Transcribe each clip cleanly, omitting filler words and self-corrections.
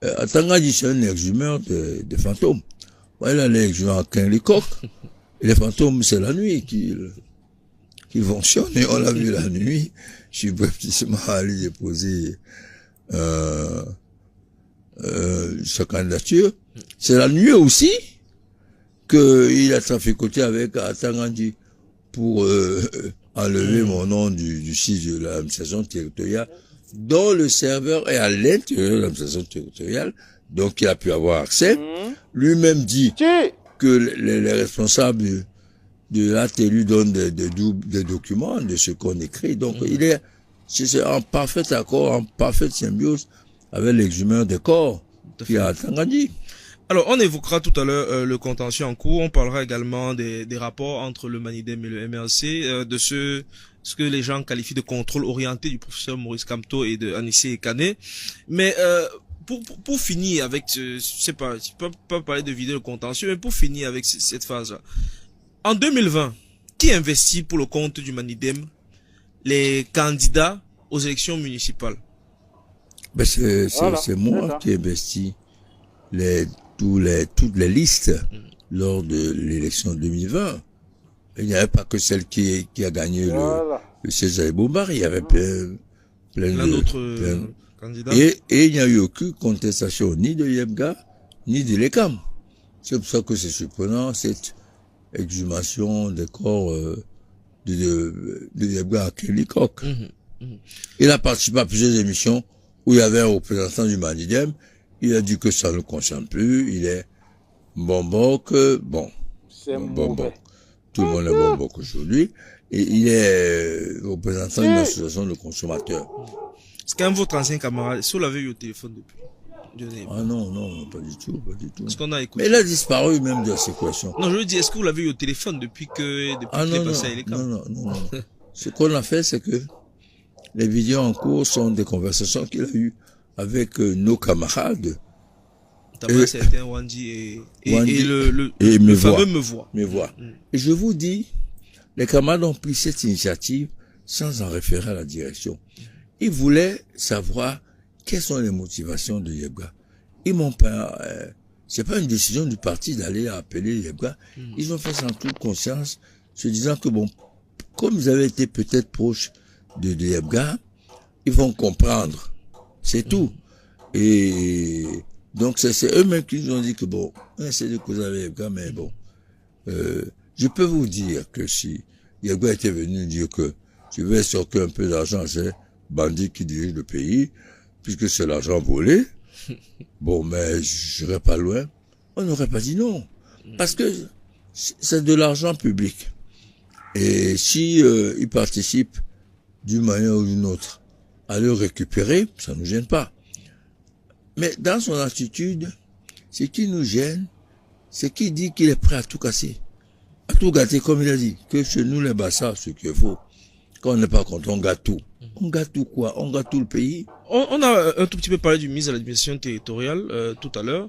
Atangadi, c'est un exhumeur de fantômes. Voilà, les exhumeurs à les coqs. Et les fantômes, c'est la nuit qui fonctionne. Et on l'a vu la nuit. Je suis brefissement allé déposer sa candidature. C'est la nuit aussi qu'il a traficoté avec Atangadi pour enlever mon nom du site de l'administration territoriale, dont le serveur est à l'intérieur de l'administration territoriale, donc il a pu avoir accès. Lui-même dit que les responsables de l'ATLU donnent des documents de ce qu'on écrit. Donc c'est en parfait accord, en parfaite symbiose avec l'exhumeur des corps qui a Atangadi. Alors, on évoquera tout à l'heure le contentieux en cours. On parlera également des rapports entre le Manidem et le MRC, de ce que les gens qualifient de contrôle orienté du professeur Maurice Kamto et de Anissé Ekane. Mais pour finir avec, je sais pas, je peux pas parler de vider le contentieux, mais pour finir avec cette phase-là. En 2020, qui investit pour le compte du Manidem les candidats aux élections municipales? Ben c'est moi qui investis toutes les listes lors de l'élection 2020. Il n'y avait pas que celle qui a gagné le César Bombard, il y avait plein d'autres candidats. Et il n'y a eu aucune contestation ni de Yebga, ni de l'ECAM. C'est pour ça que c'est surprenant, cette exhumation des corps de Yebga à Kélikok. Il a participé à plusieurs émissions où il y avait un représentant du Manidem. Il a dit que ça ne le concerne plus. Il est Bombok, bon. Tout le monde est Bombok aujourd'hui. Et il est représentant d'une association de consommateurs. Est-ce qu'un de votre ancien camarade, est-ce que vous l'avez eu au téléphone depuis? Ah non, pas du tout. Est-ce qu'on a écouté? Mais il a disparu même de la séquestration. Non, je veux dire, est-ce que vous l'avez eu au téléphone depuis qu'il est passé à l'ECAM? Non. Ce qu'on a fait, c'est que les vidéos en cours sont des conversations qu'il a eues avec nos camarades. Notamment certains Wandi et le fameux Mevois. Et je vous dis, les camarades ont pris cette initiative sans en référer à la direction. Ils voulaient savoir quelles sont les motivations de Yebga. Ils m'ont pas, c'est pas une décision du parti d'aller appeler Yebga. Ils ont fait ça en toute conscience, se disant que bon, comme ils avaient été peut-être proches de Yebga, ils vont comprendre. C'est tout. Et donc c'est eux-mêmes qui nous ont dit que bon, c'est de causer avec Yebga, mais bon, je peux vous dire que si Yebga était venu dire que je vais sortir un peu d'argent, c'est bandit qui dirige le pays, puisque c'est l'argent volé, bon, mais je n'irai pas loin, on n'aurait pas dit non. Parce que c'est de l'argent public. Et si il participe d'une manière ou d'une autre à le récupérer, ça ne nous gêne pas. Mais dans son attitude, ce qui nous gêne, c'est qu'il dit qu'il est prêt à tout casser. À tout gâter, comme il a dit. Que chez nous, les bassards, ce qu'il faut. Quand on n'est pas content, on gâte tout. On gâte tout quoi? On gâte tout le pays. On a un tout petit peu parlé du ministre de l'administration territoriale tout à l'heure.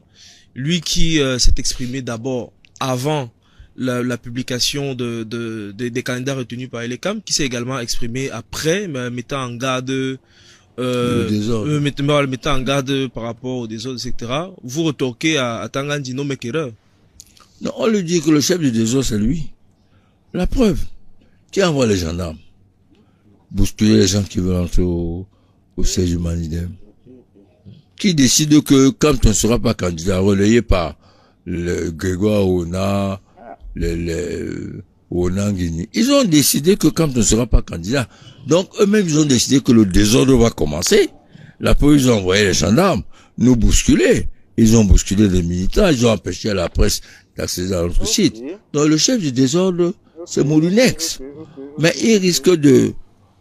Lui qui s'est exprimé d'abord avant la publication des candidats retenus par l'ECAM, qui s'est également exprimé après, mettant en garde mettant en garde par rapport aux désordres, etc. Vous retorquez à Tangandi non Mekere. Non, on lui dit que le chef du désordre, c'est lui. La preuve. Qui envoie les gendarmes bousculer les gens qui veulent entrer au siège du Manidem? Qui décide que quand on ne sera pas candidat, relayé par le Grégoire Ona, Ona Guinée, ils ont décidé que quand on ne sera pas candidat, donc eux-mêmes ils ont décidé que le désordre va commencer. La police a envoyé les gendarmes nous bousculer. Ils ont bousculé les militants, ils ont empêché à la presse d'accéder à notre site. Donc le chef du désordre, c'est Moulinex. Mais il risque de,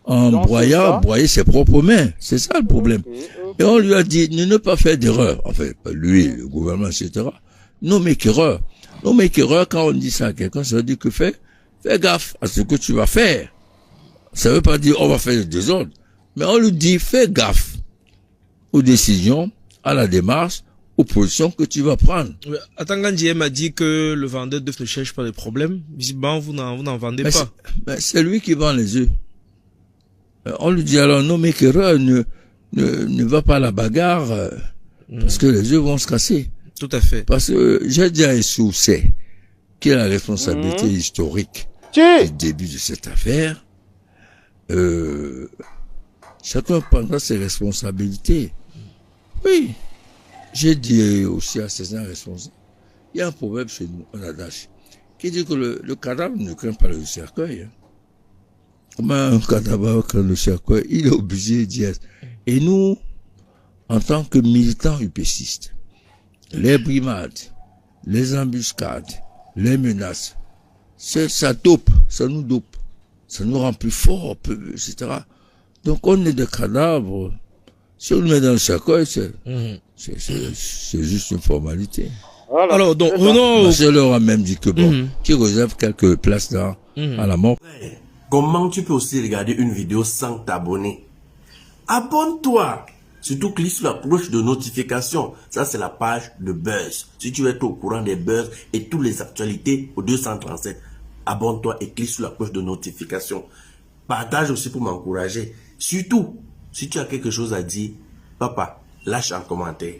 en broyer ses propres mains. C'est ça le problème. Et on lui a dit ne pas faire d'erreur. En fait, lui, le gouvernement, etc. Non, mais qu'erreur. Non, mais qu'erreur, quand on dit ça à quelqu'un, ça veut dire que fais gaffe à ce que tu vas faire. Ça veut pas dire on va faire le désordre. Mais on lui dit fais gaffe aux décisions, à la démarche, aux positions que tu vas prendre. Atangandi m'a dit que le vendeur d'œufs ne cherche pas de problème. Visiblement, vous n'en vendez pas. C'est lui qui vend les œufs. On lui dit alors non, mais qu'erreur, ne va pas à la bagarre. Parce que les œufs vont se casser. Tout à fait. Parce que j'ai dit à un source qui a la responsabilité historique du début de cette affaire. Chacun prendra ses responsabilités. Oui. J'ai dit aussi à certains responsables, il y a un proverbe chez nous, un adage, qui dit que le cadavre ne craint pas le cercueil. Hein. Comment un cadavre craint le cercueil? Il est obligé d'y être. Et nous, en tant que militants UPCistes, les brimades, les embuscades, les menaces, ça dope, ça nous dope, ça nous rend plus forts, etc. Donc on est des cadavres. Si on le met dans le cercueil, c'est juste une formalité. Voilà. Alors, donc, revenons... Ma sœur leur a même dit que bon, qui réserve quelques places à la mort. Comment tu peux aussi regarder une vidéo sans t'abonner? Abonne-toi! Surtout clique sur la cloche de notification. Ça, c'est la page de Buzz. Si tu veux être au courant des buzz et toutes les actualités au 237, abonne-toi et clique sur la cloche de notification. Partage aussi pour m'encourager. Surtout, si tu as quelque chose à dire, papa, lâche un commentaire.